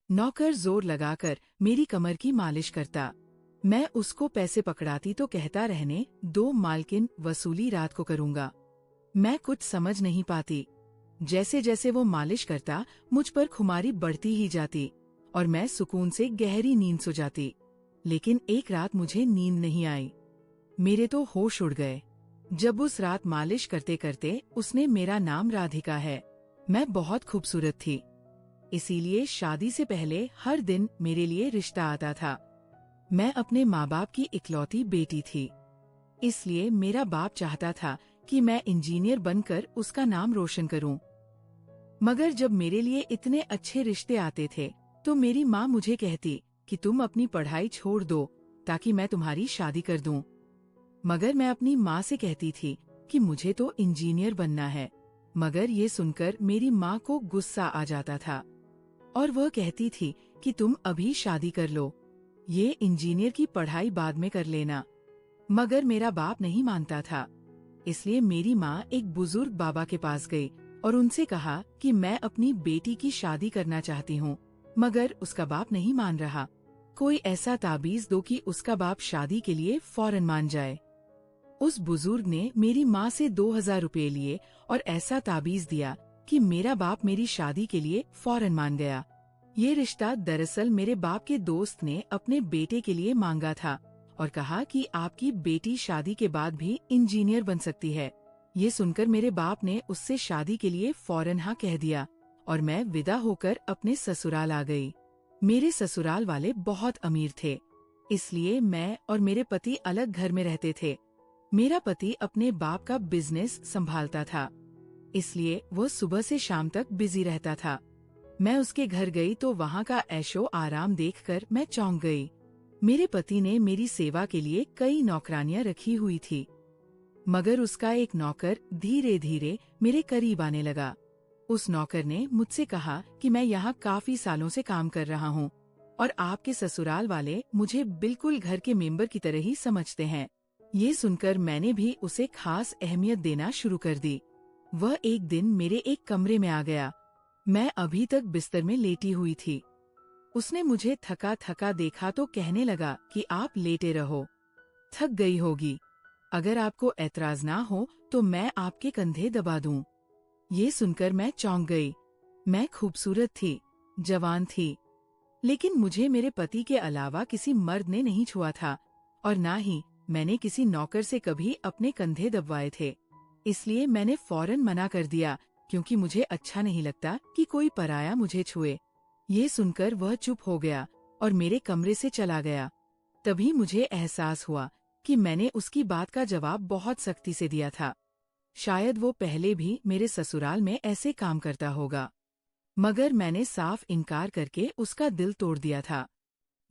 नौकर जोर लगाकर मेरी कमर की मालिश करता। मैं उसको पैसे पकड़ाती तो कहता रहने दो मालकिन, वसूली रात को करूँगा। मैं कुछ समझ नहीं पाती। जैसे जैसे वो मालिश करता मुझ पर खुमारी बढ़ती ही जाती और मैं सुकून से गहरी नींद सो जाती। लेकिन एक रात मुझे नींद नहीं आई। मेरे तो होश उड़ गए जब उस रात मालिश करते करते उसने मेरा नाम राधिका है। मैं बहुत खूबसूरत थी, इसीलिए शादी से पहले हर दिन मेरे लिए रिश्ता आता था। मैं अपने माँ बाप की इकलौती बेटी थी, इसलिए मेरा बाप चाहता था कि मैं इंजीनियर बनकर उसका नाम रोशन करूं। मगर जब मेरे लिए इतने अच्छे रिश्ते आते थे तो मेरी माँ मुझे कहती कि तुम अपनी पढ़ाई छोड़ दो ताकि मैं तुम्हारी शादी कर दूं। मगर मैं अपनी माँ से कहती थी कि मुझे तो इंजीनियर बनना है। मगर ये सुनकर मेरी माँ को गुस्सा आ जाता था और वह कहती थी कि तुम अभी शादी कर लो, ये इंजीनियर की पढ़ाई बाद में कर लेना। मगर मेरा बाप नहीं मानता था, इसलिए मेरी माँ एक बुजुर्ग बाबा के पास गई और उनसे कहा कि मैं अपनी बेटी की शादी करना चाहती हूँ। मगर उसका बाप नहीं मान रहा। कोई ऐसा ताबीज दो कि उसका बाप शादी के लिए फौरन मान जाए। उस बुजुर्ग ने मेरी माँ से 2000 रुपए लिए और ऐसा ताबीज दिया कि मेरा बाप मेरी शादी के लिए फौरन मान गया। ये रिश्ता दरअसल मेरे बाप के दोस्त ने अपने बेटे के लिए मांगा था और कहा कि आपकी बेटी शादी के बाद भी इंजीनियर बन सकती है। ये सुनकर मेरे बाप ने उससे शादी के लिए फौरन हाँ कह दिया और मैं विदा होकर अपने ससुराल आ गई। मेरे ससुराल वाले बहुत अमीर थे, इसलिए मैं और मेरे पति अलग घर में रहते थे। मेरा पति अपने बाप का बिजनेस संभालता था, इसलिए वो सुबह से शाम तक बिजी रहता था। मैं उसके घर गई तो वहाँ का ऐशो आराम देखकर मैं चौंक गई। मेरे पति ने मेरी सेवा के लिए कई नौकरानियां रखी हुई थी, मगर उसका एक नौकर धीरे धीरे मेरे करीब आने लगा। उस नौकर ने मुझसे कहा कि मैं यहाँ काफी सालों से काम कर रहा हूँ और आपके ससुराल वाले मुझे बिल्कुल घर के मेंबर की तरह ही समझते हैं। ये सुनकर मैंने भी उसे खास अहमियत देना शुरू कर दी। वह एक दिन मेरे एक कमरे में आ गया। मैं अभी तक बिस्तर में लेटी हुई थी। उसने मुझे थका थका देखा तो कहने लगा कि आप लेटे रहो, थक गई होगी। अगर आपको ऐतराज ना हो तो मैं आपके कंधे दबा दूं। ये सुनकर मैं चौंक गई। मैं खूबसूरत थी, जवान थी, लेकिन मुझे मेरे पति के अलावा किसी मर्द ने नहीं छुआ था और ना ही मैंने किसी नौकर से कभी अपने कंधे दबवाए थे। इसलिए मैंने फौरन मना कर दिया, क्योंकि मुझे अच्छा नहीं लगता कि कोई पराया मुझे छुए। ये सुनकर वह चुप हो गया और मेरे कमरे से चला गया। तभी मुझे एहसास हुआ कि मैंने उसकी बात का जवाब बहुत सख्ती से दिया था। शायद वो पहले भी मेरे ससुराल में ऐसे काम करता होगा, मगर मैंने साफ इनकार करके उसका दिल तोड़ दिया था।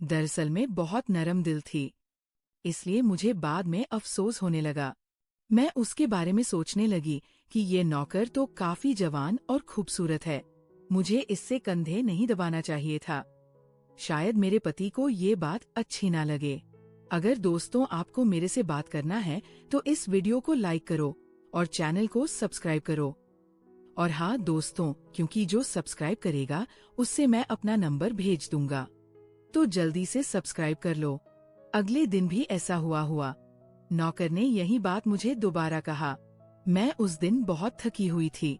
दरअसल में बहुत नरम दिल थी, इसलिए मुझे बाद में अफसोस होने लगा। मैं उसके बारे में सोचने लगी कि ये नौकर तो काफी जवान और खूबसूरत है, मुझे इससे कंधे नहीं दबाना चाहिए था। शायद मेरे पति को ये बात अच्छी ना लगे। अगर दोस्तों आपको मेरे से बात करना है तो इस वीडियो को लाइक करो और चैनल को सब्सक्राइब करो। और हाँ दोस्तों, क्योंकि जो सब्सक्राइब करेगा उससे मैं अपना नंबर भेज दूंगा, तो जल्दी से सब्सक्राइब कर लो। अगले दिन भी ऐसा हुआ। नौकर ने यही बात मुझे दोबारा कहा। मैं उस दिन बहुत थकी हुई थी,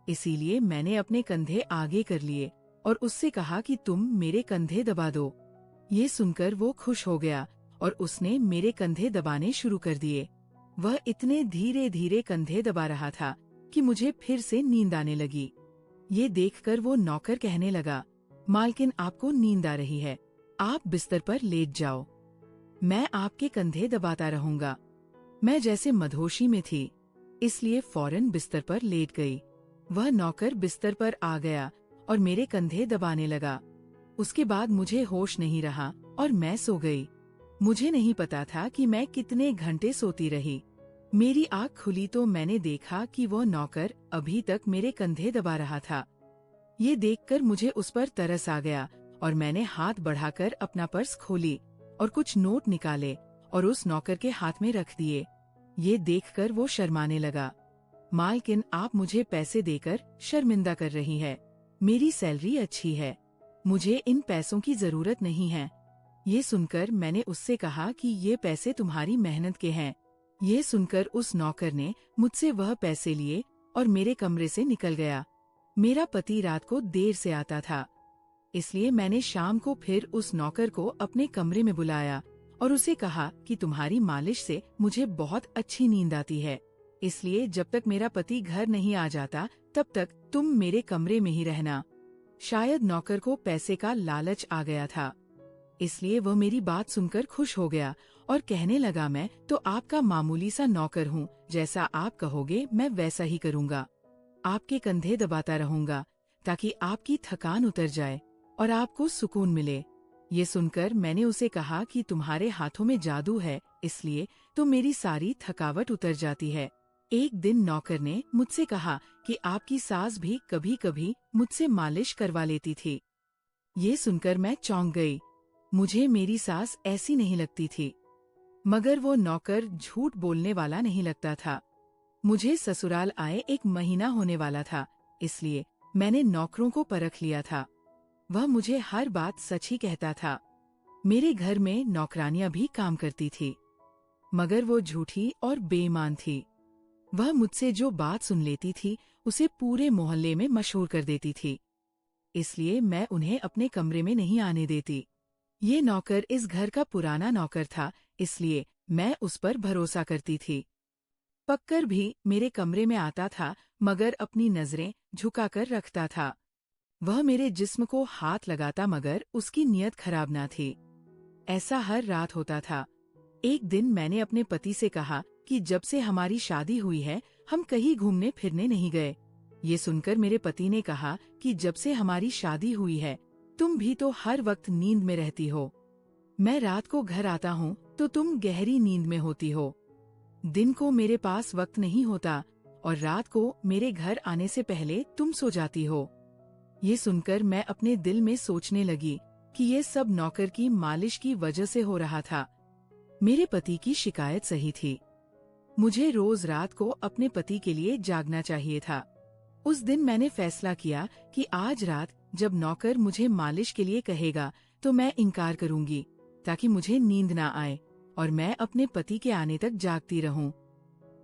इसीलिए मैंने अपने कंधे आगे कर लिए और उससे कहा कि तुम मेरे कंधे दबा दो। ये सुनकर वो खुश हो गया और उसने मेरे कंधे दबाने शुरू कर दिए। वह इतने धीरे धीरे कंधे दबा रहा था कि मुझे फिर से नींद आने लगी। ये देखकर वो नौकर कहने लगा, मालकिन आपको नींद आ रही है, आप बिस्तर पर लेट जाओ, मैं आपके कंधे दबाता रहूंगा। मैं जैसे मदहोशी में थी, इसलिए फौरन बिस्तर पर लेट गई। वह नौकर बिस्तर पर आ गया और मेरे कंधे दबाने लगा। उसके बाद मुझे होश नहीं रहा और मैं सो गई। मुझे नहीं पता था कि मैं कितने घंटे सोती रही। मेरी आँख खुली तो मैंने देखा कि वह नौकर अभी तक मेरे कंधे दबा रहा था। ये देखकर मुझे उस पर तरस आ गया और मैंने हाथ बढ़ाकर अपना पर्स खोली और कुछ नोट निकाले और उस नौकर के हाथ में रख दिए। ये देखकर वो शर्माने लगा। मालकिन, आप मुझे पैसे देकर शर्मिंदा कर रही है, मेरी सैलरी अच्छी है, मुझे इन पैसों की जरूरत नहीं है। ये सुनकर मैंने उससे कहा कि ये पैसे तुम्हारी मेहनत के हैं। ये सुनकर उस नौकर ने मुझसे वह पैसे लिए और मेरे कमरे से निकल गया। मेरा पति रात को देर से आता था, इसलिए मैंने शाम को फिर उस नौकर को अपने कमरे में बुलाया और उसे कहा कि तुम्हारी मालिश से मुझे बहुत अच्छी नींद आती है, इसलिए जब तक मेरा पति घर नहीं आ जाता तब तक तुम मेरे कमरे में ही रहना। शायद नौकर को पैसे का लालच आ गया था, इसलिए वह मेरी बात सुनकर खुश हो गया और कहने लगा, मैं तो आपका मामूली सा नौकर हूँ, जैसा आप कहोगे मैं वैसा ही करूँगा। आपके कंधे दबाता रहूँगा ताकि आपकी थकान उतर जाए और आपको सुकून मिले। ये सुनकर मैंने उसे कहा कि तुम्हारे हाथों में जादू है, इसलिए तो मेरी सारी थकावट उतर जाती है। एक दिन नौकर ने मुझसे कहा कि आपकी सास भी कभी कभी मुझसे मालिश करवा लेती थी। ये सुनकर मैं चौंक गई। मुझे मेरी सास ऐसी नहीं लगती थी, मगर वो नौकर झूठ बोलने वाला नहीं लगता था। मुझे ससुराल आए 1 महीना होने वाला था, इसलिए मैंने नौकरों को परख लिया था। वह मुझे हर बात सच ही कहता था। मेरे घर में नौकरानियां भी काम करती थी, मगर वो झूठी और बेईमान थी। वह मुझसे जो बात सुन लेती थी उसे पूरे मोहल्ले में मशहूर कर देती थी, इसलिए मैं उन्हें अपने कमरे में नहीं आने देती। ये नौकर इस घर का पुराना नौकर था, इसलिए मैं उस पर भरोसा करती थी। पक्कर भी मेरे कमरे में आता था, मगर अपनी नजरें झुकाकर रखता था। वह मेरे जिस्म को हाथ लगाता, मगर उसकी नीयत खराब ना थी। ऐसा हर रात होता था। एक दिन मैंने अपने पति से कहा कि जब से हमारी शादी हुई है हम कहीं घूमने फिरने नहीं गए। ये सुनकर मेरे पति ने कहा कि जब से हमारी शादी हुई है तुम भी तो हर वक्त नींद में रहती हो। मैं रात को घर आता हूँ तो तुम गहरी नींद में होती हो। दिन को मेरे पास वक्त नहीं होता और रात को मेरे घर आने से पहले तुम सो जाती हो। ये सुनकर मैं अपने दिल में सोचने लगी कि ये सब नौकर की मालिश की वजह से हो रहा था। मेरे पति की शिकायत सही थी। मुझे रोज रात को अपने पति के लिए जागना चाहिए था। उस दिन मैंने फैसला किया कि आज रात जब नौकर मुझे मालिश के लिए कहेगा तो मैं इनकार करूंगी, ताकि मुझे नींद ना आए और मैं अपने पति के आने तक जागती रहूं।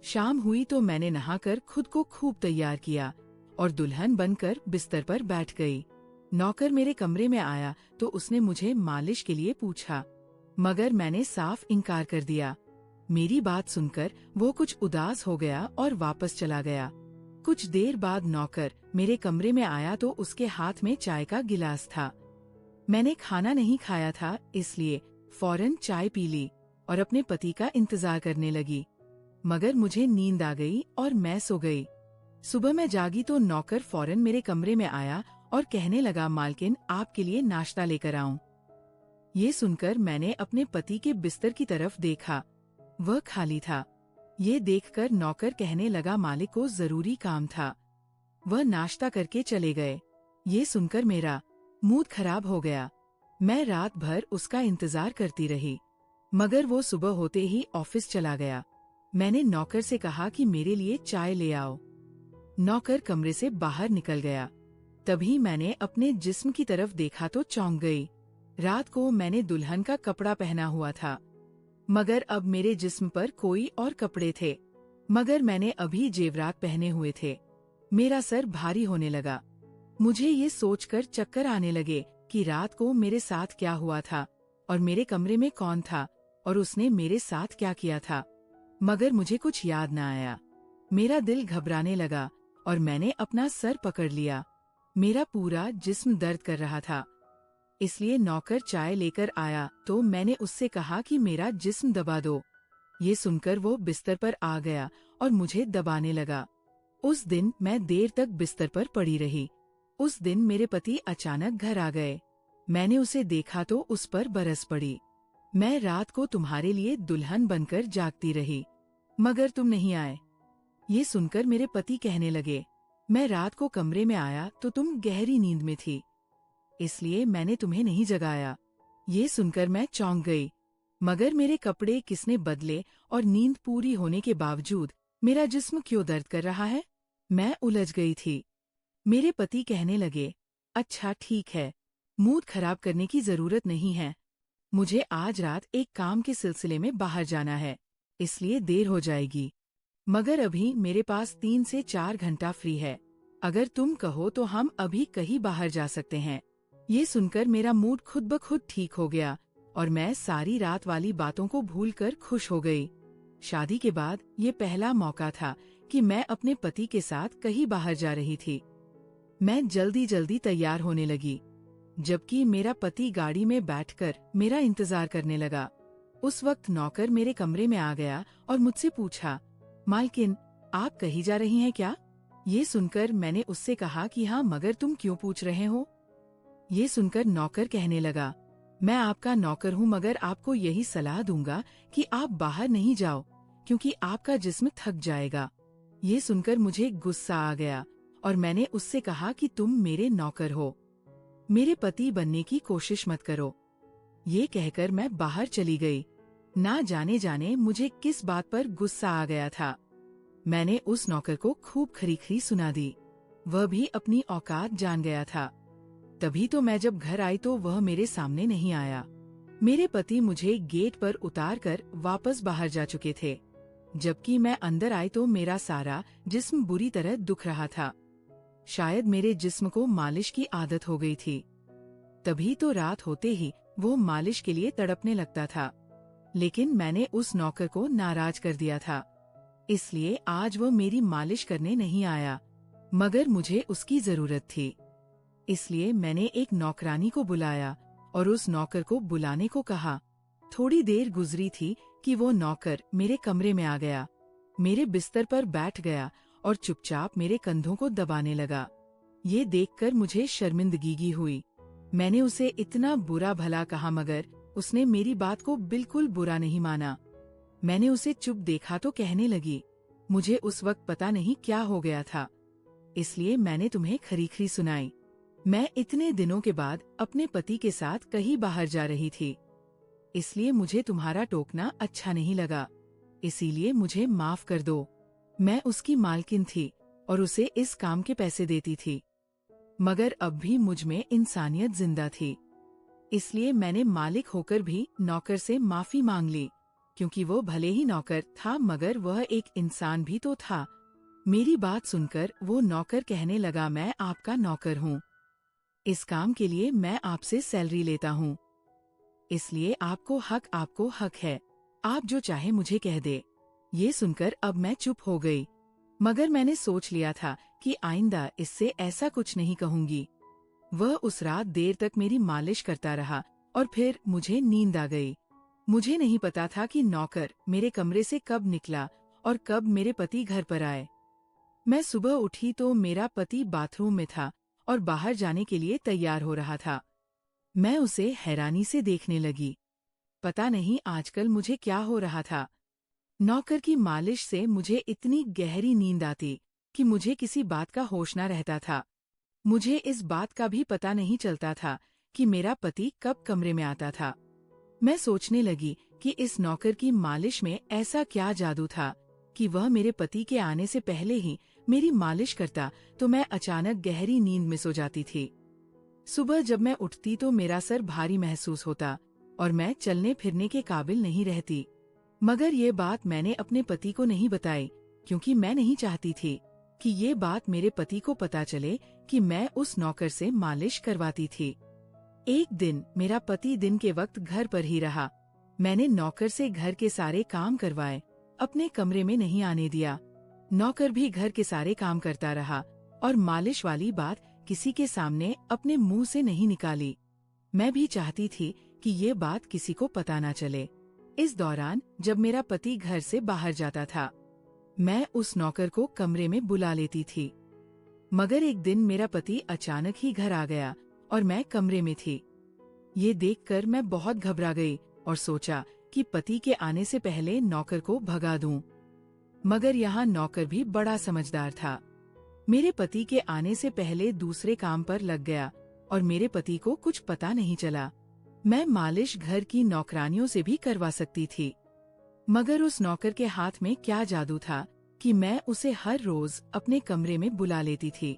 शाम हुई तो मैंने नहाकर खुद को खूब तैयार किया और दुल्हन बनकर बिस्तर पर बैठ गई। नौकर मेरे कमरे में आया तो उसने मुझे मालिश के लिए पूछा, मगर मैंने साफ इनकार कर दिया। मेरी बात सुनकर वो कुछ उदास हो गया और वापस चला गया। कुछ देर बाद नौकर मेरे कमरे में आया तो उसके हाथ में चाय का गिलास था। मैंने खाना नहीं खाया था, इसलिए फौरन चाय पी ली और अपने पति का इंतजार करने लगी, मगर मुझे नींद आ गई और मैं सो गई। सुबह मैं जागी तो नौकर फौरन मेरे कमरे में आया और कहने लगा, मालकिन आपके लिए नाश्ता लेकर आऊं। ये सुनकर मैंने अपने पति के बिस्तर की तरफ देखा, वह खाली था। ये देखकर नौकर कहने लगा, मालिक को जरूरी काम था। वह नाश्ता करके चले गए। ये सुनकर मेरा मूड खराब हो गया। मैं रात भर उसका इंतजार करती रही, मगर वो सुबह होते ही ऑफिस चला गया। मैंने नौकर से कहा कि मेरे लिए चाय ले आओ। नौकर कमरे से बाहर निकल गया। तभी मैंने अपने जिस्म की तरफ देखा तो चौंक गई। रात को मैंने दुल्हन का कपड़ा पहना हुआ था, मगर अब मेरे जिस्म पर कोई और कपड़े थे, मगर मैंने अभी जेवरात पहने हुए थे। मेरा सर भारी होने लगा। मुझे ये सोचकर चक्कर आने लगे कि रात को मेरे साथ क्या हुआ था और मेरे कमरे में कौन था और उसने मेरे साथ क्या किया था, मगर मुझे कुछ याद न आया। मेरा दिल घबराने लगा और मैंने अपना सर पकड़ लिया। मेरा पूरा जिस्म दर्द कर रहा था, इसलिए नौकर चाय लेकर आया तो मैंने उससे कहा कि मेरा जिस्म दबा दो। ये सुनकर वो बिस्तर पर आ गया और मुझे दबाने लगा। उस दिन मैं देर तक बिस्तर पर पड़ी रही। उस दिन मेरे पति अचानक घर आ गए। मैंने उसे देखा तो उस पर बरस पड़ी। मैं रात को तुम्हारे लिए दुल्हन बनकर जागती रही, मगर तुम नहीं आए। ये सुनकर मेरे पति कहने लगे, मैं रात को कमरे में आया तो तुम गहरी नींद में थी, इसलिए मैंने तुम्हें नहीं जगाया। ये सुनकर मैं चौंक गई, मगर मेरे कपड़े किसने बदले और नींद पूरी होने के बावजूद मेरा जिस्म क्यों दर्द कर रहा है? मैं उलझ गई थी। मेरे पति कहने लगे, अच्छा ठीक है, मूड खराब करने की जरूरत नहीं है। मुझे आज रात एक काम के सिलसिले में बाहर जाना है, इसलिए देर हो जाएगी। मगर अभी मेरे पास 3 से 4 घंटा फ्री है। अगर तुम कहो तो हम अभी कहीं बाहर जा सकते हैं। ये सुनकर मेरा मूड खुद ब खुद ठीक हो गया और मैं सारी रात वाली बातों को भूलकर खुश हो गई। शादी के बाद ये पहला मौका था कि मैं अपने पति के साथ कहीं बाहर जा रही थी। मैं जल्दी जल्दी तैयार होने लगी, जबकि मेरा पति गाड़ी में बैठकर मेरा इंतजार करने लगा। उस वक्त नौकर मेरे कमरे में आ गया और मुझसे पूछा, मालकिन, आप कहीं जा रही हैं क्या? ये सुनकर मैंने उससे कहा कि हाँ, मगर तुम क्यों पूछ रहे हो? ये सुनकर नौकर कहने लगा, मैं आपका नौकर हूँ, मगर आपको यही सलाह दूंगा कि आप बाहर नहीं जाओ, क्योंकि आपका जिस्म थक जाएगा। ये सुनकर मुझे गुस्सा आ गया और मैंने उससे कहा कि तुम मेरे नौकर हो, मेरे पति बनने की कोशिश मत करो। ये कहकर मैं बाहर चली गई। ना जाने जाने मुझे किस बात पर गुस्सा आ गया था। मैंने उस नौकर को खूब खरी-खरी सुना दी। वह भी अपनी औकात जान गया था। तभी तो मैं जब घर आई तो वह मेरे सामने नहीं आया। मेरे पति मुझे गेट पर उतारकर वापस बाहर जा चुके थे, जबकि मैं अंदर आई तो मेरा सारा जिस्म बुरी तरह दुख रहा था। शायद मेरे जिस्म को मालिश की आदत हो गई थी। तभी तो रात होते ही वो मालिश के लिए तड़पने लगता था। लेकिन मैंने उस नौकर को नाराज कर दिया था, इसलिए आज वो मेरी मालिश करने नहीं आया, मगर मुझे उसकी जरूरत थी। इसलिए मैंने एक नौकरानी को बुलाया और उस नौकर को बुलाने को कहा। थोड़ी देर गुजरी थी कि वो नौकर मेरे कमरे में आ गया, मेरे बिस्तर पर बैठ गया और चुपचाप मेरे कंधों को दबाने लगा। ये देखकर मुझे शर्मिंदगी हुई। मैंने उसे इतना बुरा भला कहा, मगर उसने मेरी बात को बिल्कुल बुरा नहीं माना। मैंने उसे चुप देखा तो कहने लगी, मुझे उस वक्त पता नहीं क्या हो गया था, इसलिए मैंने तुम्हें खरी-खरी सुनाई। मैं इतने दिनों के बाद अपने पति के साथ कहीं बाहर जा रही थी, इसलिए मुझे तुम्हारा टोकना अच्छा नहीं लगा, इसीलिए मुझे माफ कर दो। मैं उसकी मालकिन थी और उसे इस काम के पैसे देती थी, मगर अब भी मुझ में इंसानियत जिंदा थी, इसलिए मैंने मालिक होकर भी नौकर से माफी मांग ली, क्योंकि वो भले ही नौकर था मगर वह एक इंसान भी तो था। मेरी बात सुनकर वो नौकर कहने लगा, मैं आपका नौकर हूँ, इस काम के लिए मैं आपसे सैलरी लेता हूँ, इसलिए आपको हक है, आप जो चाहे मुझे कह दे। ये सुनकर अब मैं चुप हो गई, मगर मैंने सोच लिया था कि आइंदा इससे ऐसा कुछ नहीं कहूँगी। वह उस रात देर तक मेरी मालिश करता रहा और फिर मुझे नींद आ गई। मुझे नहीं पता था कि नौकर मेरे कमरे से कब निकला और कब मेरे पति घर पर आए। मैं सुबह उठी तो मेरा पति बाथरूम में था और बाहर जाने के लिए तैयार हो रहा था। मैं उसे हैरानी से देखने लगी। पता नहीं आजकल मुझे क्या हो रहा था। नौकर की मालिश से मुझे इतनी गहरी नींद आती कि मुझे किसी बात का होश न रहता था। मुझे इस बात का भी पता नहीं चलता था कि मेरा पति कब कमरे में आता था। मैं सोचने लगी कि इस नौकर की मालिश में ऐसा क्या जादू था कि वह मेरे पति के आने से पहले ही मेरी मालिश करता तो मैं अचानक गहरी नींद में सो जाती थी। सुबह जब मैं उठती तो मेरा सर भारी महसूस होता और मैं चलने फिरने के काबिल नहीं रहती। मगर ये बात मैंने अपने पति को नहीं बताई, क्योंकि मैं नहीं चाहती थी कि ये बात मेरे पति को पता चले कि मैं उस नौकर से मालिश करवाती थी। एक दिन मेरा पति दिन के वक्त घर पर ही रहा। मैंने नौकर से घर के सारे काम करवाए, अपने कमरे में नहीं आने दिया। नौकर भी घर के सारे काम करता रहा और मालिश वाली बात किसी के सामने अपने मुंह से नहीं निकाली। मैं भी चाहती थी कि ये बात किसी को पता ना चले। इस दौरान जब मेरा पति घर से बाहर जाता था, मैं उस नौकर को कमरे में बुला लेती थी। मगर एक दिन मेरा पति अचानक ही घर आ गया और मैं कमरे में थी। ये देखकर मैं बहुत घबरा गई और सोचा कि पति के आने से पहले नौकर को भगा दूं। मगर यहाँ नौकर भी बड़ा समझदार था। मेरे पति के आने से पहले दूसरे काम पर लग गया और मेरे पति को कुछ पता नहीं चला। मैं मालिश घर की नौकरानियों से भी करवा सकती थी, मगर उस नौकर के हाथ में क्या जादू था कि मैं उसे हर रोज अपने कमरे में बुला लेती थी।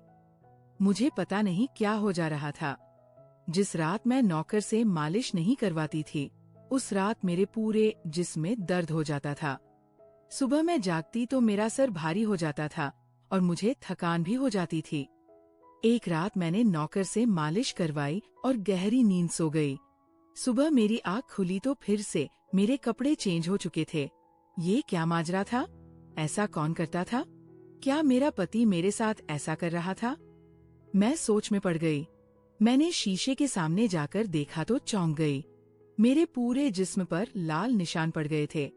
मुझे पता नहीं क्या हो जा रहा था। जिस रात मैं नौकर से मालिश नहीं करवाती थी, उस रात मेरे पूरे जिस्म में दर्द हो जाता था। सुबह मैं जागती तो मेरा सर भारी हो जाता था और मुझे थकान भी हो जाती थी। एक रात मैंने नौकर से मालिश करवाई और गहरी नींद सो गई। सुबह मेरी आँख खुली तो फिर से मेरे कपड़े चेंज हो चुके थे। ये क्या माजरा था? ऐसा कौन करता था? क्या मेरा पति मेरे साथ ऐसा कर रहा था? मैं सोच में पड़ गई। मैंने शीशे के सामने जाकर देखा तो चौंक गई। मेरे पूरे जिस्म पर लाल निशान पड़ गए थे।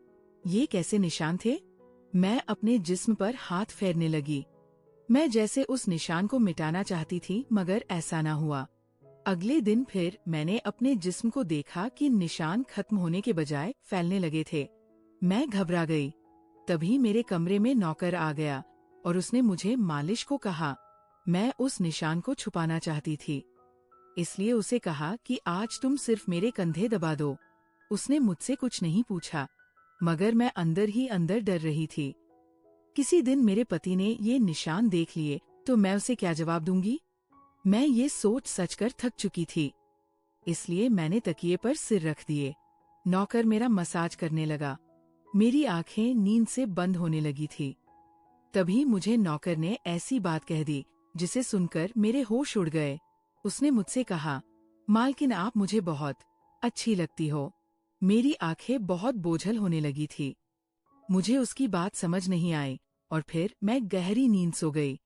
ये कैसे निशान थे? मैं अपने जिस्म पर हाथ फेरने लगी। मैं जैसे उस निशान को मिटाना चाहती थी, मगर ऐसा ना हुआ। अगले दिन फिर मैंने अपने जिस्म को देखा कि निशान खत्म होने के बजाय फैलने लगे थे। मैं घबरा गई। तभी मेरे कमरे में नौकर आ गया और उसने मुझे मालिश को कहा। मैं उस निशान को छुपाना चाहती थी, इसलिए उसे कहा कि आज तुम सिर्फ मेरे कंधे दबा दो। उसने मुझसे कुछ नहीं पूछा, मगर मैं अंदर ही अंदर डर रही थी। किसी दिन मेरे पति ने ये निशान देख लिए तो मैं उसे क्या जवाब दूंगी? मैं ये सोच सचकर थक चुकी थी, इसलिए मैंने तकिए पर सिर रख दिए। नौकर मेरा मसाज करने लगा। मेरी आंखें नींद से बंद होने लगी थी। तभी मुझे नौकर ने ऐसी बात कह दी जिसे सुनकर मेरे होश उड़ गए। उसने मुझसे कहा, मालकिन आप मुझे बहुत अच्छी लगती हो। मेरी आंखें बहुत बोझल होने लगी थी। मुझे उसकी बात समझ नहीं आई और फिर मैं गहरी नींद सो गई।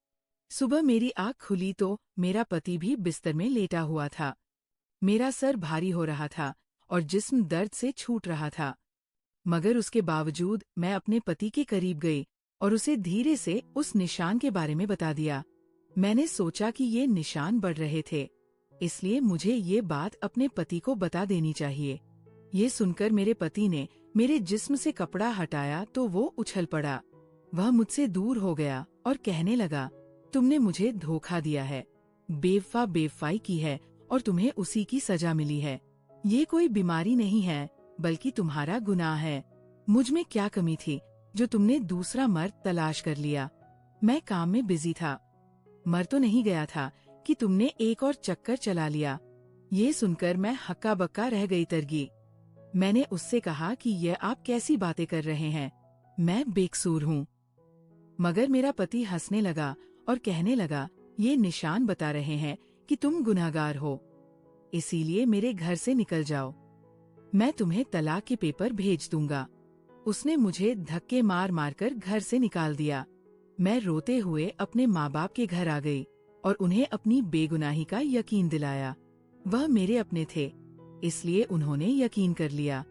सुबह मेरी आँख खुली तो मेरा पति भी बिस्तर में लेटा हुआ था। मेरा सर भारी हो रहा था और जिस्म दर्द से छूट रहा था, मगर उसके बावजूद मैं अपने पति के करीब गई और उसे धीरे से उस निशान के बारे में बता दिया। मैंने सोचा कि ये निशान बढ़ रहे थे, इसलिए मुझे ये बात अपने पति को बता देनी चाहिए। ये सुनकर मेरे पति ने मेरे जिस्म से कपड़ा हटाया तो वो उछल पड़ा। वह मुझसे दूर हो गया और कहने लगा, तुमने मुझे धोखा दिया है, बेवफाई की है और तुम्हें उसी की सजा मिली है। ये कोई बीमारी नहीं है, बल्कि तुम्हारा गुनाह है। मुझ में क्या कमी थी जो तुमने दूसरा मर्द तलाश कर लिया? मैं काम में बिजी था। मर तो नहीं गया था कि तुमने एक और चक्कर चला लिया। ये सुनकर मैं हक्का बक्का रह गई तरगी। मैंने उससे कहा कि यह आप कैसी बातें कर रहे हैं, मैं बेकसूर हूँ। मगर मेरा पति हंसने लगा और कहने लगा, ये निशान बता रहे हैं कि तुम गुनहगार हो, इसीलिए मेरे घर से निकल जाओ। मैं तुम्हें तलाक के पेपर भेज दूंगा। उसने मुझे धक्के मार मार कर घर से निकाल दिया। मैं रोते हुए अपने माँ बाप के घर आ गई और उन्हें अपनी बेगुनाही का यकीन दिलाया। वह मेरे अपने थे, इसलिए उन्होंने यकीन कर लिया।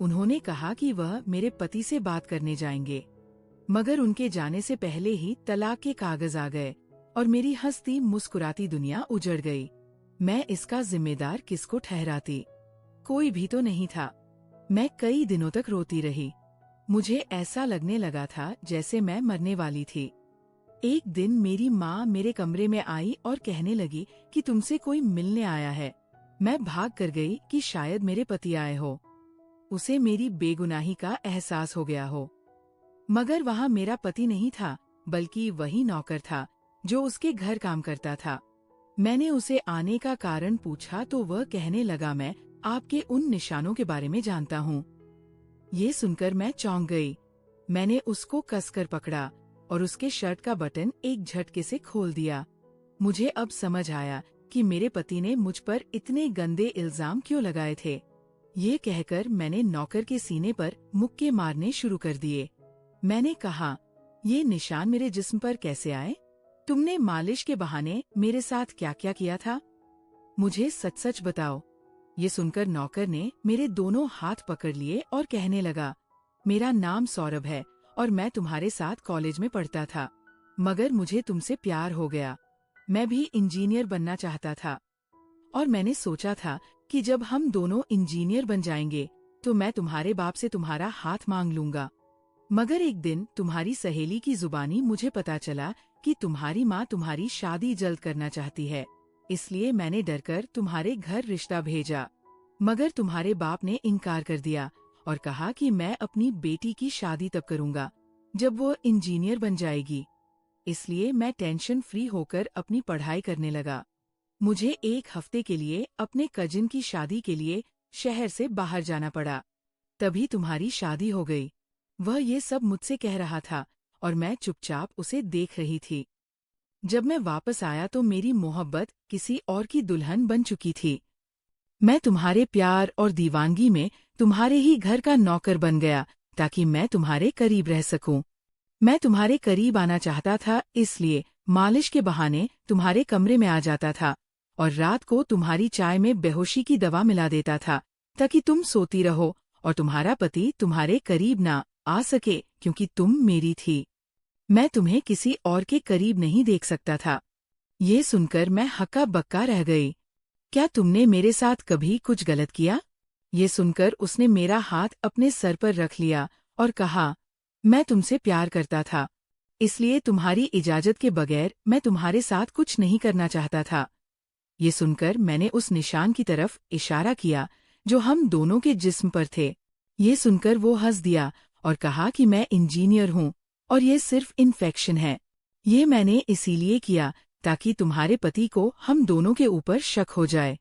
उन्होंने कहा कि वह मेरे पति से बात करने जाएंगे, मगर उनके जाने से पहले ही तलाक के कागज आ गए और मेरी हंसती मुस्कुराती दुनिया उजड़ गई। मैं इसका जिम्मेदार किसको ठहराती? कोई भी तो नहीं था। मैं कई दिनों तक रोती रही। मुझे ऐसा लगने लगा था जैसे मैं मरने वाली थी। एक दिन मेरी माँ मेरे कमरे में आई और कहने लगी कि तुमसे कोई मिलने आया है। मैं भाग कर गई कि शायद मेरे पति आए हो। उसे मेरी बेगुनाही का एहसास हो गया हो, मगर वहाँ मेरा पति नहीं था, बल्कि वही नौकर था जो उसके घर काम करता था। मैंने उसे आने का कारण पूछा तो वह कहने लगा, मैं आपके उन निशानों के बारे में जानता हूँ। ये सुनकर मैं चौंक गई। मैंने उसको कसकर पकड़ा और उसके शर्ट का बटन एक झटके से खोल दिया। मुझे अब समझ आया कि मेरे पति ने मुझ पर इतने गंदे इल्जाम क्यों लगाए थे। ये कहकर मैंने नौकर के सीने पर मुक्के मारने शुरू कर दिए। मैंने कहा, ये निशान मेरे जिस्म पर कैसे आए? तुमने मालिश के बहाने मेरे साथ क्या क्या किया था? मुझे सच सच बताओ। ये सुनकर नौकर ने मेरे दोनों हाथ पकड़ लिए और कहने लगा, मेरा नाम सौरभ है और मैं तुम्हारे साथ कॉलेज में पढ़ता था, मगर मुझे तुमसे प्यार हो गया। मैं भी इंजीनियर बनना चाहता था और मैंने सोचा था कि जब हम दोनों इंजीनियर बन जाएंगे तो मैं तुम्हारे बाप से तुम्हारा हाथ मांग लूंगा। मगर एक दिन तुम्हारी सहेली की जुबानी मुझे पता चला कि तुम्हारी माँ तुम्हारी शादी जल्द करना चाहती है, इसलिए मैंने डरकर तुम्हारे घर रिश्ता भेजा। मगर तुम्हारे बाप ने इनकार कर दिया और कहा कि मैं अपनी बेटी की शादी तब करूंगा जब वो इंजीनियर बन जाएगी। इसलिए मैं टेंशन फ्री होकर अपनी पढ़ाई करने लगा। मुझे 1 हफ्ते के लिए अपने कजिन की शादी के लिए शहर से बाहर जाना पड़ा। तभी तुम्हारी शादी हो गई। वह ये सब मुझसे कह रहा था और मैं चुपचाप उसे देख रही थी। जब मैं वापस आया तो मेरी मोहब्बत किसी और की दुल्हन बन चुकी थी। मैं तुम्हारे प्यार और दीवानगी में तुम्हारे ही घर का नौकर बन गया ताकि मैं तुम्हारे करीब रह सकूं। मैं तुम्हारे करीब आना चाहता था, इसलिए मालिश के बहाने तुम्हारे कमरे में आ जाता था और रात को तुम्हारी चाय में बेहोशी की दवा मिला देता था ताकि तुम सोती रहो और तुम्हारा पति तुम्हारे करीब ना आ सके, क्योंकि तुम मेरी थी। मैं तुम्हें किसी और के करीब नहीं देख सकता था। ये सुनकर मैं हक्का बक्का रह गई। क्या तुमने मेरे साथ कभी कुछ गलत किया? ये सुनकर उसने मेरा हाथ अपने सर पर रख लिया और कहा, मैं तुमसे प्यार करता था, इसलिए तुम्हारी इजाजत के बगैर मैं तुम्हारे साथ कुछ नहीं करना चाहता था। ये सुनकर मैंने उस निशान की तरफ इशारा किया जो हम दोनों के जिस्म पर थे। ये सुनकर वो हंस दिया और कहा कि मैं इंजीनियर हूँ और ये सिर्फ इन्फेक्शन है। ये मैंने इसीलिए किया ताकि तुम्हारे पति को हम दोनों के ऊपर शक हो जाए।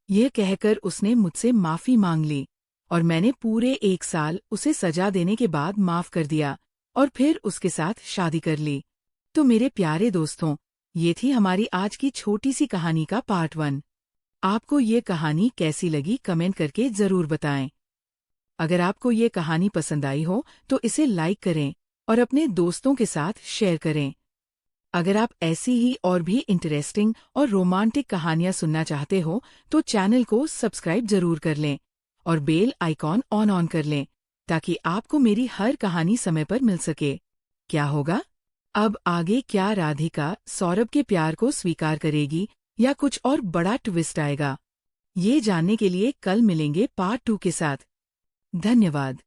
यह कहकर उसने मुझसे माफी मांग ली और मैंने पूरे 1 साल उसे सजा देने के बाद माफ कर दिया और फिर उसके साथ शादी कर ली। तो मेरे प्यारे दोस्तों, ये थी हमारी आज की छोटी सी कहानी का पार्ट 1। आपको ये कहानी कैसी लगी कमेंट करके ज़रूर बताएं। अगर आपको ये कहानी पसंद आई हो तो इसे लाइक करें और अपने दोस्तों के साथ शेयर करें। अगर आप ऐसी ही और भी इंटरेस्टिंग और रोमांटिक कहानियां सुनना चाहते हो तो चैनल को सब्सक्राइब जरूर कर लें और बेल आइकॉन ऑन कर लें ताकि आपको मेरी हर कहानी समय पर मिल सके। क्या होगा अब आगे? क्या राधिका सौरभ के प्यार को स्वीकार करेगी या कुछ और बड़ा ट्विस्ट आएगा? ये जानने के लिए कल मिलेंगे पार्ट 2 के साथ। धन्यवाद।